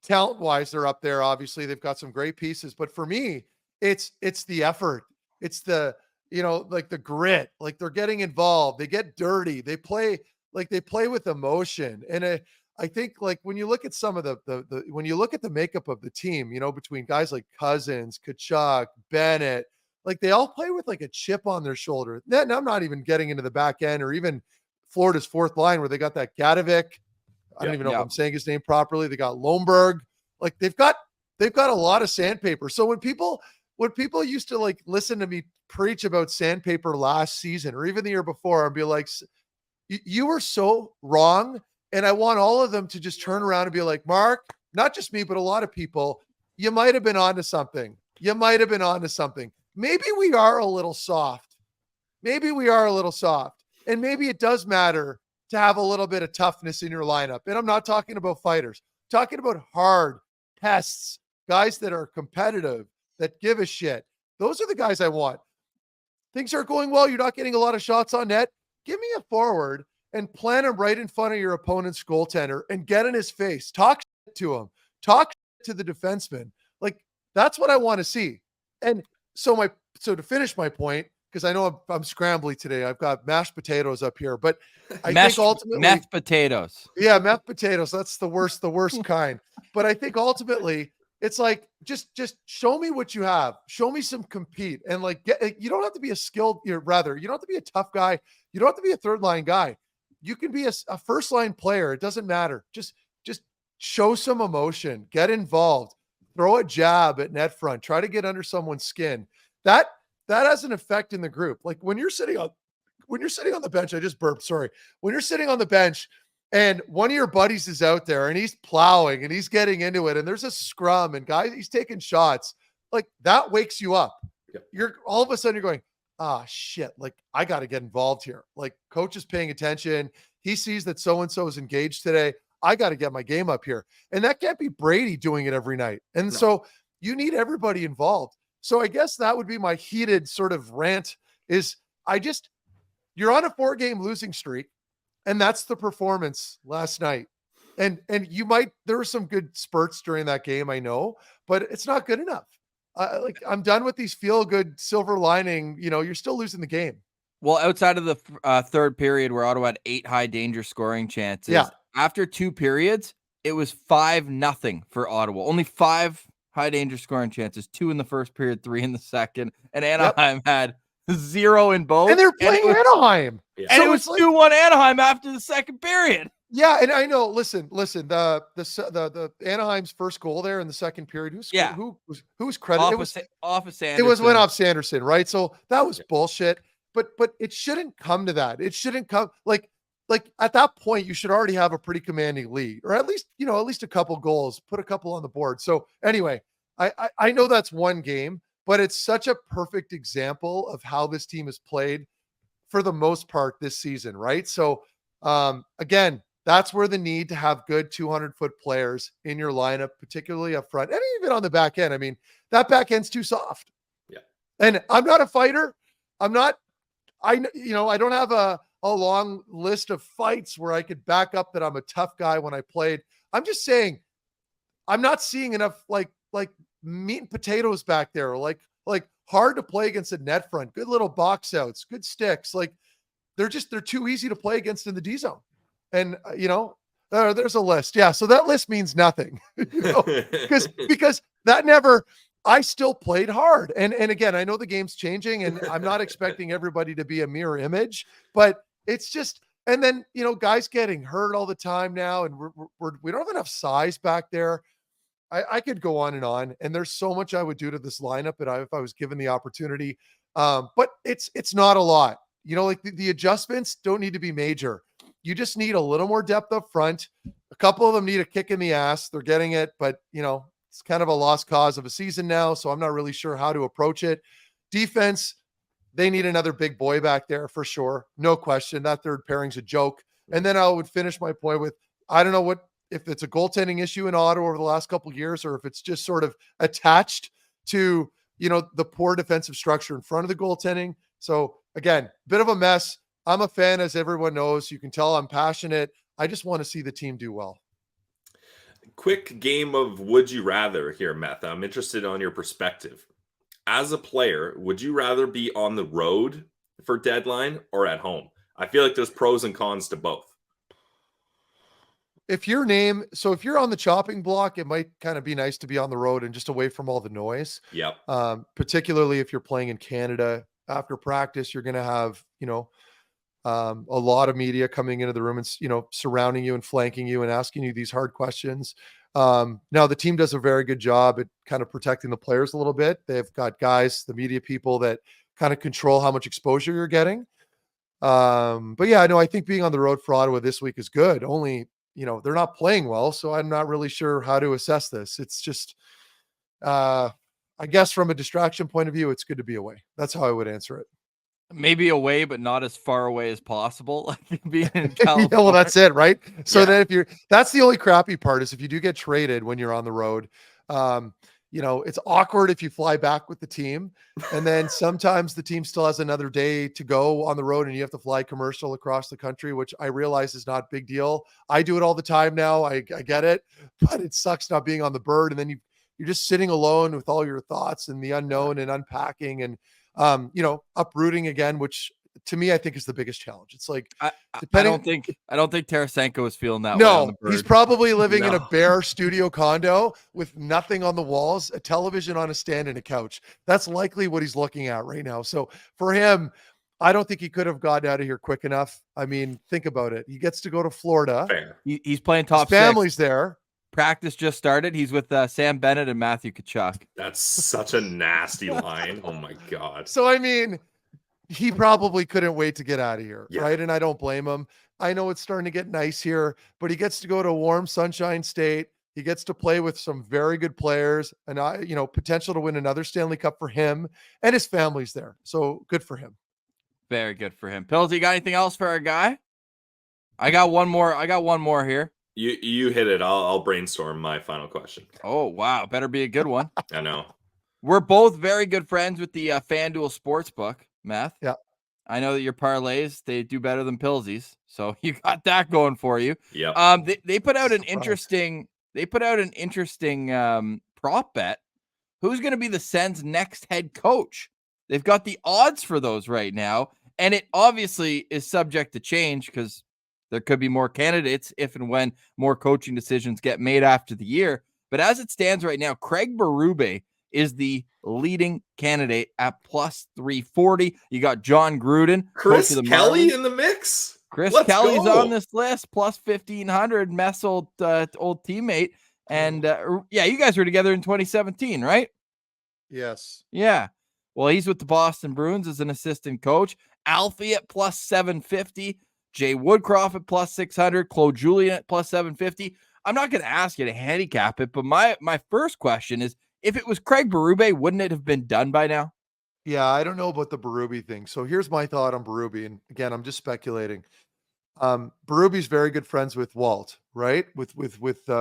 talent-wise they're up there. Obviously, they've got some great pieces. But for me, it's the effort. It's the, like the grit. Like, they're getting involved. They get dirty. They play with emotion. And I think, like, when you look at some of when you look at the makeup of the team, between guys like Cousins, Tkachuk, Bennett, like, they all play with like a chip on their shoulder. And I'm not even getting into the back end, or even Florida's fourth line, where they got that Gadovic. I don't even know if I'm saying his name properly. They got Lomberg. Like, they've got a lot of sandpaper. So when people used to like listen to me preach about sandpaper last season, or even the year before, and be like, you were so wrong. And I want all of them to just turn around and be like, Mark, not just me, but a lot of people, you might have been onto something. maybe we are a little soft. Maybe we are a little soft. And maybe it does matter to have a little bit of toughness in your lineup. And I'm not talking about fighters, I'm talking about hard pests, guys that are competitive, that give a shit. Those are the guys I want. Things are going well. You're not getting a lot of shots on net. Give me a forward and plant him right in front of your opponent's goaltender and get in his face. Talk shit to him. Talk shit to the defenseman. Like, that's what I want to see. And so to finish my point, because I know I'm scrambly today. I've got mashed potatoes up here, but I think ultimately mashed potatoes. Yeah, mashed potatoes. That's the worst kind. But I think ultimately it's like, just show me what you have. Show me some compete. And like, you don't have to be you don't have to be a tough guy. You don't have to be a third line guy. You can be a first line player. It doesn't matter. Just show some emotion, get involved, throw a jab at net front, try to get under someone's skin. That has an effect in the group. Like when you're sitting on the bench, I just burped, sorry. When you're sitting on the bench and one of your buddies is out there and he's plowing and he's getting into it and there's a scrum and guys, he's taking shots, like that wakes you up. Yep. You're all of a sudden you're going, shit, like I got to get involved here. Like coach is paying attention. He sees that so-and-so is engaged today. I got to get my game up here. And that can't be Brady doing it every night. And so you need everybody involved. So I guess that would be my heated sort of rant is you're on a 4-game losing streak and that's the performance last night. And there were some good spurts during that game, I know, but it's not good enough. I'm done with these feel good silver lining, you're still losing the game. Well, outside of the third period where Ottawa had 8 high danger scoring chances, after 2 periods, it was 5-0 for Ottawa. Only 5 high danger scoring chances, 2 in the first period, 3 in the second. And Anaheim had 0 in both. And they're playing Anaheim. Yeah. And so it was 2-1 Anaheim after the second period. Yeah, and I know. Listen. The Anaheim's first goal there in the second period. Who's credited? Off of Sanderson. It went off Sanderson, right? So that was bullshit. But it shouldn't come to that. It shouldn't come like at that point you should already have a pretty commanding lead, or at least a couple goals, put a couple on the board. So anyway, I know that's one game, but it's such a perfect example of how this team has played for the most part this season, right? So again, that's where the need to have good 200-foot players in your lineup, particularly up front and even on the back end. I mean, that back end's too soft. Yeah. And I'm not a fighter. I don't have a long list of fights where I could back up that I'm a tough guy when I played. I'm just saying I'm not seeing enough like meat and potatoes back there, like hard to play against a net front, good little box outs, good sticks. Like they're too easy to play against in the D zone. And there's a list. Yeah. So that list means nothing, because I still played hard. And again, I know the game's changing and I'm not expecting everybody to be a mirror image, but it's just, and then, guys getting hurt all the time now. And we don't have enough size back there. I could go on, and there's so much I would do to this lineup if I was given the opportunity. But it's not a lot, like the adjustments don't need to be major. You just need a little more depth up front. A couple of them need a kick in the ass. They're getting it, but it's kind of a lost cause of a season now. So I'm not really sure how to approach it. Defense, they need another big boy back there for sure. No question. That third pairing's a joke. And then I would finish my point with, I don't know if it's a goaltending issue in Ottawa over the last couple of years, or if it's just sort of attached to, the poor defensive structure in front of the goaltending. So again, bit of a mess. I'm a fan, as everyone knows. You can tell I'm passionate. I just want to see the team do well. Quick game of would you rather here, Meth. I'm interested on your perspective. As a player, would you rather be on the road for deadline or at home? I feel like there's pros and cons to both. If you're on the chopping block, it might kind of be nice to be on the road and just away from all the noise. Yep. Particularly if you're playing in Canada. After practice, you're going to have, a lot of media coming into the room and, surrounding you and flanking you and asking you these hard questions. Now the team does a very good job at kind of protecting the players a little bit. They've got guys, the media people, that kind of control how much exposure you're getting. But yeah, I think being on the road for Ottawa this week is good. Only, they're not playing well, so I'm not really sure how to assess this. It's just, I guess from a distraction point of view, it's good to be away. That's how I would answer it. Maybe away, but not as far away as possible. Like being in Yeah, California. well, that's it, right? So Yeah. then that's the only crappy part is if you do get traded when you're on the road, it's awkward if you fly back with the team. And then sometimes the team still has another day to go on the road and you have to fly commercial across the country, which I realize is not a big deal. I do it all the time now. I get it, but it sucks not being on the bird. And then you're just sitting alone with all your thoughts and the unknown and unpacking and, uprooting again, which to me, I think is the biggest challenge. It's like, I don't think Tarasenko is feeling that way on the no, he's bird. probably living in a No. bare studio condo with nothing on the walls, a television on a stand and a couch. That's likely what he's looking at right now. So for him, I don't think he could have gotten out of here quick enough. I mean, think about it. He gets to go to Florida. Fair. He's playing His top family's 6. there. Practice just started. He's with Sam Bennett and Matthew Tkachuk. That's such a nasty line. Oh my God. So, I mean, he probably couldn't wait to get out of here, Yeah. right? And I don't blame him. I know it's starting to get nice here, but he gets to go to a warm Sunshine State. He gets to play with some very good players and potential to win another Stanley Cup for him, and his family's there. So good for him. Very good for him. Pills, you got anything else for our guy? I got one more here. You hit it. I'll brainstorm my final question. Oh, wow. Better be a good one. I know. We're both very good friends with the FanDuel Sportsbook, Meth. Yeah. I know that your parlays, they do better than Pilsies. So you got that going for you. Yep. They put out an Surprise. interesting prop bet. Who's going to be the Sens' next head coach? They've got the odds for those right now, and it obviously is subject to change because there could be more candidates if and when more coaching decisions get made after the year. But as it stands right now, Craig Berube is the leading candidate at plus 340. You got John Gruden, Chris coach of the Kelly Marlins. in the mix. Chris Let's Kelly's go. on this list, plus 1,500, Meth's old teammate. And you guys were together in 2017, right? Yes. Yeah. Well, he's with the Boston Bruins as an assistant coach. Alfie at plus 750. Jay Woodcroft at plus 600. Claude Julien at plus 750. I'm not going to ask you to handicap it, but my first question is, if it was Craig Berube, wouldn't it have been done by now? Yeah, I don't know about the Berube thing. So here's my thought on Berube. And again, I'm just speculating. Berube's very good friends with Walt, right? With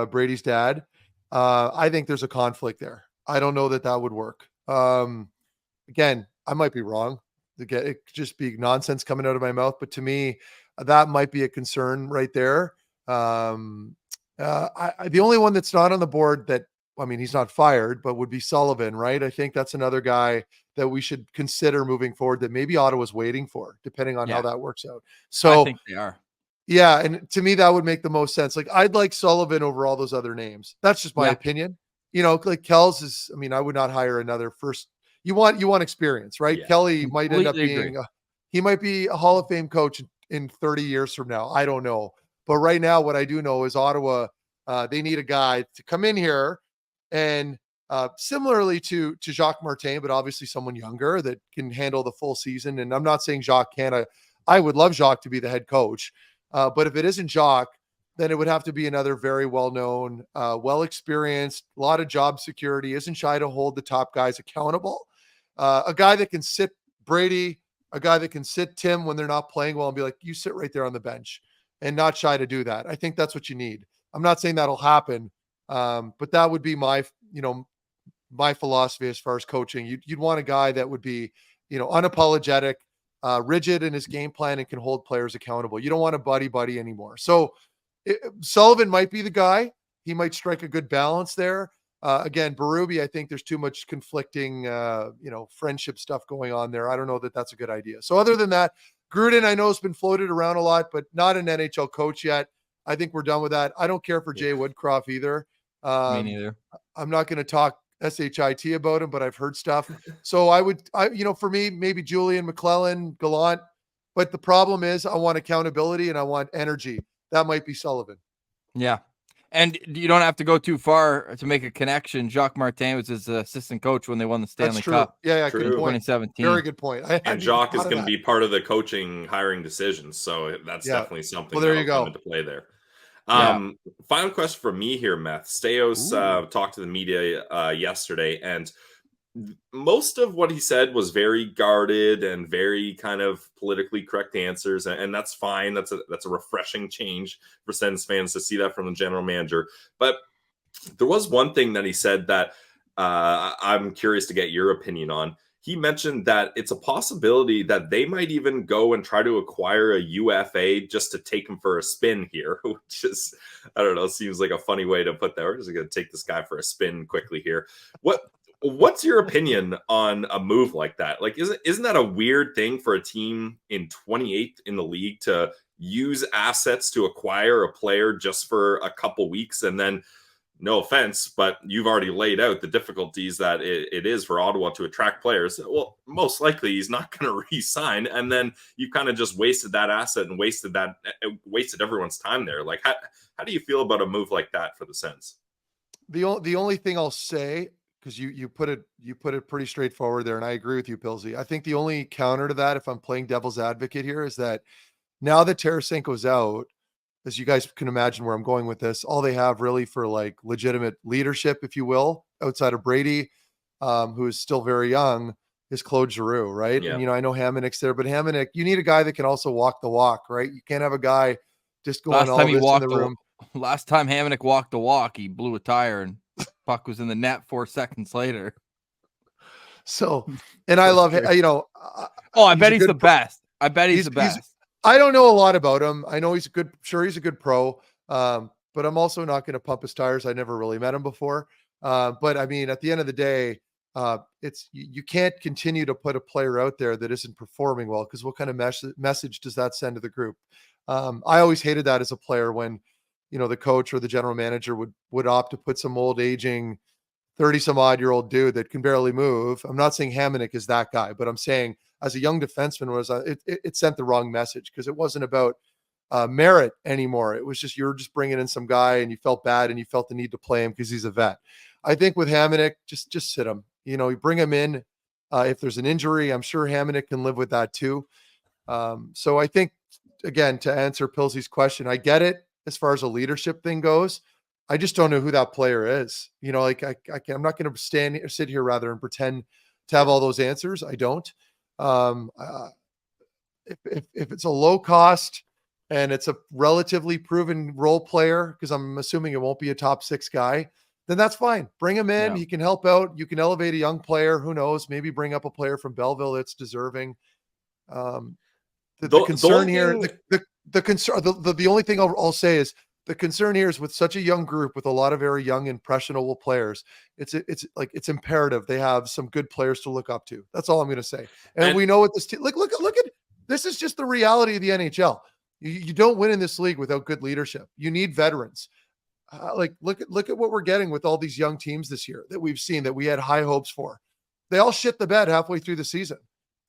Brady's dad. I think there's a conflict there. I don't know that would work. Again, I might be wrong. It could just be nonsense coming out of my mouth. But to me, that might be a concern right there. The only one that's not on the board he's not fired, but would be Sullivan, right? I think that's another guy that we should consider moving forward that maybe Ottawa's waiting for, depending on how that works out. So I think they are. Yeah, and to me, that would make the most sense. Like, I'd like Sullivan over all those other names. That's just my opinion. Like Kells is, I would not hire another first. You want experience, right? Yeah, Kelly might end up completely being, he might be a Hall of Fame coach in 30 years from now. I don't know. But right now, what I do know is Ottawa, they need a guy to come in here and similarly to Jacques Martin, but obviously someone younger that can handle the full season. And I'm not saying Jacques can't. I would love Jacques to be the head coach. But if it isn't Jacques, then it would have to be another very well-known, well-experienced, a lot of job security, isn't shy to hold the top guys accountable. A guy that can sit Brady, a guy that can sit Tim when they're not playing well and be like, you sit right there on the bench, and not shy to do that. I think that's what you need. I'm not saying that'll happen, but that would be my philosophy as far as coaching. You'd want a guy that would be, unapologetic, rigid in his game plan and can hold players accountable. You don't want a buddy anymore. So Sullivan might be the guy. He might strike a good balance there. Again, Berube, I think there's too much conflicting, friendship stuff going on there. I don't know that that's a good idea. So other than that, Gruden, I know, has been floated around a lot, but not an NHL coach yet. I think we're done with that. I don't care for Jay Woodcroft either. Me neither. I'm not going to talk SHIT about him, but I've heard stuff. So for me, maybe Julian, McClellan, Gallant. But the problem is I want accountability and I want energy. That might be Sullivan. Yeah. And you don't have to go too far to make a connection. Jacques Martin was his assistant coach when they won the Stanley Cup. Yeah, True. good point. 2017. Very good point. And Jacques is going to be part of the coaching hiring decisions. So that's definitely something well, there you that'll go. come into play there. Final question for me here, Meth. Steos talked to the media yesterday, and most of what he said was very guarded and very kind of politically correct answers, and that's fine. That's a refreshing change for Sens fans to see that from the general manager. But there was one thing that he said that I'm curious to get your opinion on. He mentioned that it's a possibility that they might even go and try to acquire a UFA just to take him for a spin here, which is, I don't know, seems like a funny way to put that. We're just going to take this guy for a spin quickly here. What's your opinion on a move like that? Like, isn't that a weird thing for a team in 28th in the league to use assets to acquire a player just for a couple weeks? And then, no offense, but you've already laid out the difficulties that it is for Ottawa to attract players. Well, most likely he's not going to re-sign, and then you kind of just wasted that asset and wasted everyone's time there. Like, how do you feel about a move like that for the Sens? The only thing I'll say, because you put it pretty straightforward there, and I agree with you, Pilsy. I think the only counter to that, if I'm playing devil's advocate here, is that now that Tarasenko's out, as you guys can imagine where I'm going with this, all they have really for like legitimate leadership, if you will, outside of Brady, who is still very young, is Claude Giroux, right? Yeah. And, I know Hamannik's there, but Hamonic, you need a guy that can also walk the walk, right? You can't have a guy just going all this in the room. Last time Hamonic walked the walk, he blew a tire and puck was in the net 4 seconds later. So, and I love it. I bet he's the best. I bet he's the best. I don't know a lot about him. I know he's a good pro. But I'm also not going to pump his tires. I never really met him before. But I mean, at the end of the day, you can't continue to put a player out there that isn't performing well, because what kind of message does that send to the group? I always hated that as a player when, the coach or the general manager would opt to put some old aging 30-some-odd-year-old dude that can barely move. I'm not saying Hamonic is that guy, but I'm saying as a young defenseman, it sent the wrong message, because it wasn't about merit anymore. It was just, you're just bringing in some guy and you felt bad and you felt the need to play him because he's a vet. I think with Hamonic, just sit him. You bring him in. If there's an injury, I'm sure Hamonic can live with that too. So I think, again, to answer Pilsey's question, I get it as far as a leadership thing goes. I just don't know who that player is. I'm not going to sit here rather and pretend to have all those answers. I don't. If it's a low cost and it's a relatively proven role player, because I'm assuming it won't be a top 6 guy, then that's fine. Bring him in. Yeah. He can help out. You can elevate a young player. Who knows? Maybe bring up a player from Belleville that's deserving. The concern here, the only thing I'll say is, the concern here is with such a young group with a lot of very young, impressionable players. It's imperative they have some good players to look up to. That's all I'm going to say. And we know what this team, look at, this is just the reality of the NHL. You don't win in this league without good leadership. You need veterans. Look at what we're getting with all these young teams this year that we've seen, that we had high hopes for. They all shit the bed halfway through the season.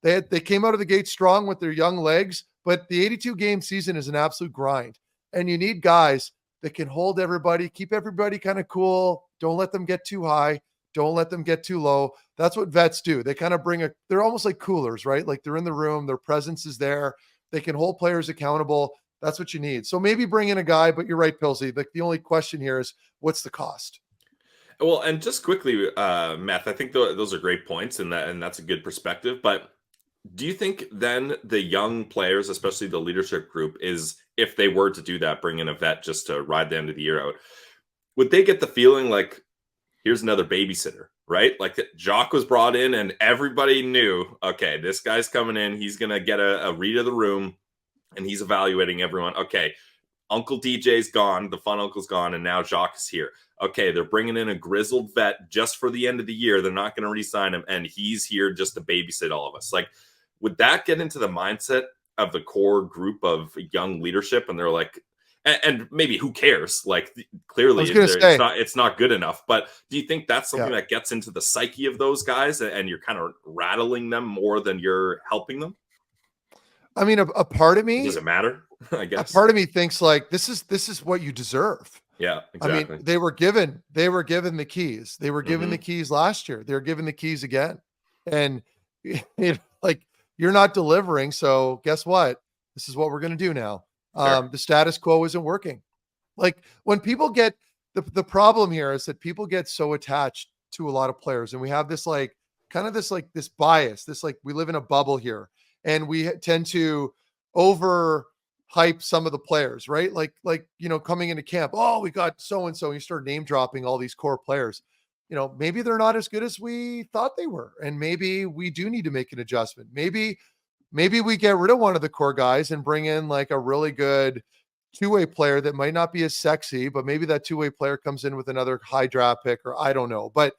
They came out of the gate strong with their young legs, but the 82 game season is an absolute grind. And you need guys that can hold everybody, keep everybody kind of cool. Don't let them get too high. Don't let them get too low. That's what vets do. They kind of they're almost like coolers, right? Like, they're in the room, their presence is there. They can hold players accountable. That's what you need. So maybe bring in a guy, but you're right, Pilsy. Like, the only question here is, what's the cost? Well, and just quickly, Meth, I think those are great points, and that's a good perspective. But do you think then the young players, especially the leadership group, is, if they were to do that, bring in a vet just to ride the end of the year out, would they get the feeling like, here's another babysitter, right? Like, Jacques was brought in and everybody knew, okay, this guy's coming in. He's going to get a read of the room and he's evaluating everyone. Okay, Uncle DJ's gone. The fun uncle's gone. And now Jacques is here. Okay, they're bringing in a grizzled vet just for the end of the year. They're not going to re-sign him. And he's here just to babysit all of us. Like, would that get into the mindset of the core group of young leadership? And they're like, and maybe who cares? Like, clearly it's not good enough. But do you think that's something that gets into the psyche of those guys, and you're kind of rattling them more than you're helping them? I mean, a part of me, does it matter? I guess a part of me thinks like, this is what you deserve. Yeah, exactly. I mean, they were given the keys. They were given the keys last year. They're given the keys again. And like, you're not delivering. So guess what? This is what we're going to do now. Sure. The status quo isn't working. Like, when people get the problem here is that people get so attached to a lot of players, and we have this like kind of this bias, we live in a bubble here, and we tend to over hype some of the players, right? Coming into camp, oh, we got so-and-so, and you start name dropping all these core players. Maybe they're not as good as we thought they were. And maybe we do need to make an adjustment. Maybe we get rid of one of the core guys and bring in like a really good two-way player that might not be as sexy, but maybe that two-way player comes in with another high draft pick, or I don't know. But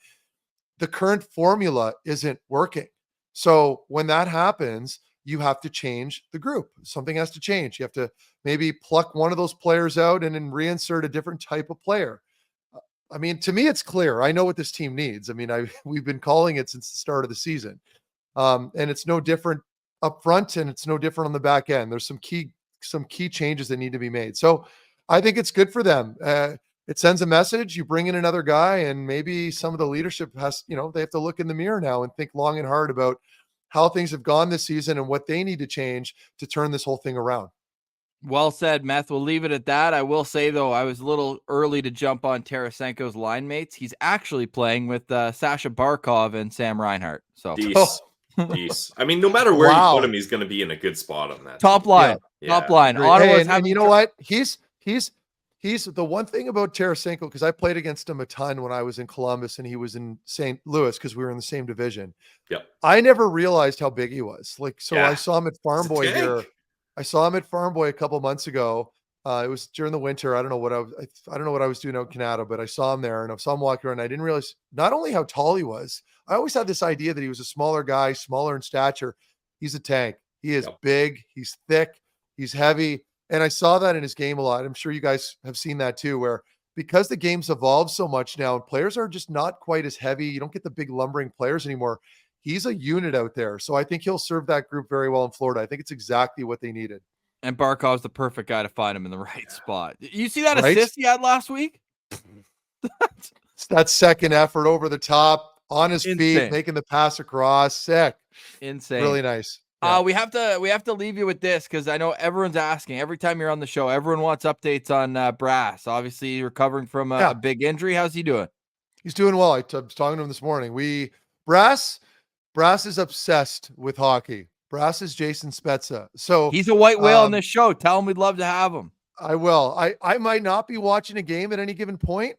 the current formula isn't working. So when that happens, you have to change the group. Something has to change. You have to maybe pluck one of those players out and then reinsert a different type of player. I mean, to me, it's clear. I know what this team needs. I mean, we've been calling it since the start of the season. And it's no different up front, and it's no different on the back end. There's some key changes that need to be made. So I think it's good for them. It sends a message. You bring in another guy, and maybe some of the leadership has, they have to look in the mirror now and think long and hard about how things have gone this season and what they need to change to turn this whole thing around. Well said, Meth. We'll leave it at that. I will say, though, I was a little early to jump on Tarasenko's line mates. He's actually playing with Sasha Barkov and Sam Reinhart. So, Peace. I mean, no matter where you put him, he's going to be in a good spot on that top line. Yeah. Top line. Ottawa's and you know what? He's the one thing about Tarasenko, because I played against him a ton when I was in Columbus and he was in St. Louis because we were in the same division. Yep. I never realized how big he was. I saw him at Farm Boy here. I saw him at Farm Boy a couple months ago. It was during the winter. I don't know what I was doing out in Canada, but I saw him there, and I saw him walking around. I didn't realize not only how tall he was. I always had this idea that he was a smaller guy, smaller in stature. He's a tank. He is big. He's thick. He's heavy. And I saw that in his game a lot. I'm sure you guys have seen that too, where because the game's evolved so much now and players are just not quite as heavy, you don't get the big lumbering players anymore. He's a unit out there. So I think he'll serve that group very well in Florida. I think it's exactly what they needed. And Barkov's the perfect guy to find him in the right spot. You see that assist he had last week? It's that second effort over the top, on his feet, making the pass across. Sick. Insane. Really nice. Yeah. We have to leave you with this, because I know everyone's asking. Every time you're on the show, everyone wants updates on Brass. Obviously, recovering from a big injury. How's he doing? He's doing well. I was talking to him this morning. Brass is obsessed with hockey. Brass is Jason Spezza. So he's a white whale on this show. Tell him we'd love to have him. I will. I might not be watching a game at any given point,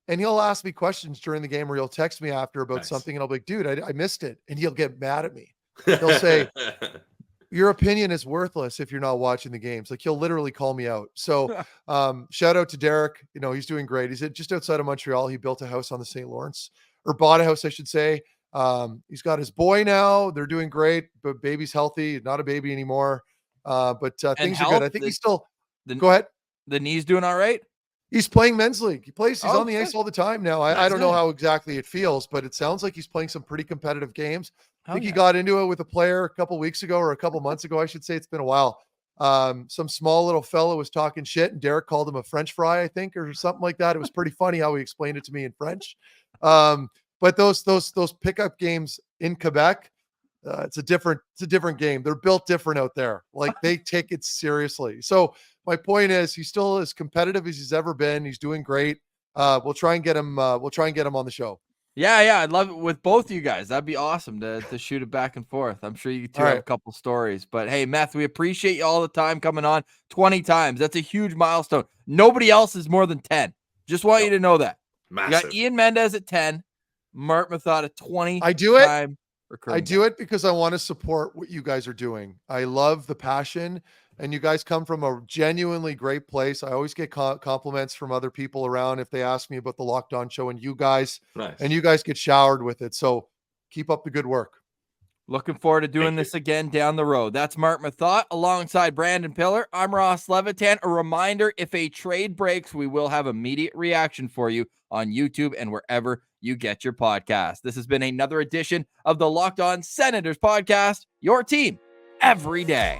and he'll ask me questions during the game, or he'll text me after about something, and I'll be like, dude, I missed it. And he'll get mad at me. He'll say, your opinion is worthless if you're not watching the games. Like, he'll literally call me out. So shout out to Derek. He's doing great. He's just outside of Montreal. He built a house on the St. Lawrence, or bought a house, I should say. He's got his boy now. They're doing great, but baby's healthy, not a baby anymore. But things are good. I think he's still go ahead. The knee's doing all right. He's playing men's league. He's on the ice all the time now. I don't know how exactly it feels, but it sounds like he's playing some pretty competitive games. I think he got into it with a player a couple weeks ago, or a couple months ago, I should say. It's been a while. Some small little fellow was talking shit, and Derek called him a French fry, I think, or something like that. It was pretty funny how he explained it to me in French. But those pickup games in Quebec, it's a different game. They're built different out there. Like, they take it seriously. So my point is, he's still as competitive as he's ever been. He's doing great. We'll try and get him. We'll try and get him on the show. Yeah, I'd love it with both of you guys. That'd be awesome to shoot it back and forth. I'm sure you two have a couple stories. But hey, Meth, we appreciate you all the time coming on 20 times. That's a huge milestone. Nobody else is more than 10. Just want you to know that. Massive. You got Ian Mendez at 10, Marc Methot at 20. I do it because I want to support what you guys are doing. I love the passion, and you guys come from a genuinely great place. I always get compliments from other people around if they ask me about the Locked On show, and you guys get showered with it. So keep up the good work. Looking forward to doing this again down the road. That's Marc Methot alongside Brandon Piller. I'm Ross Levitan. A reminder, if a trade breaks, we will have immediate reaction for you on YouTube and wherever you get your podcast. This has been another edition of the Locked On Senators podcast, your team every day.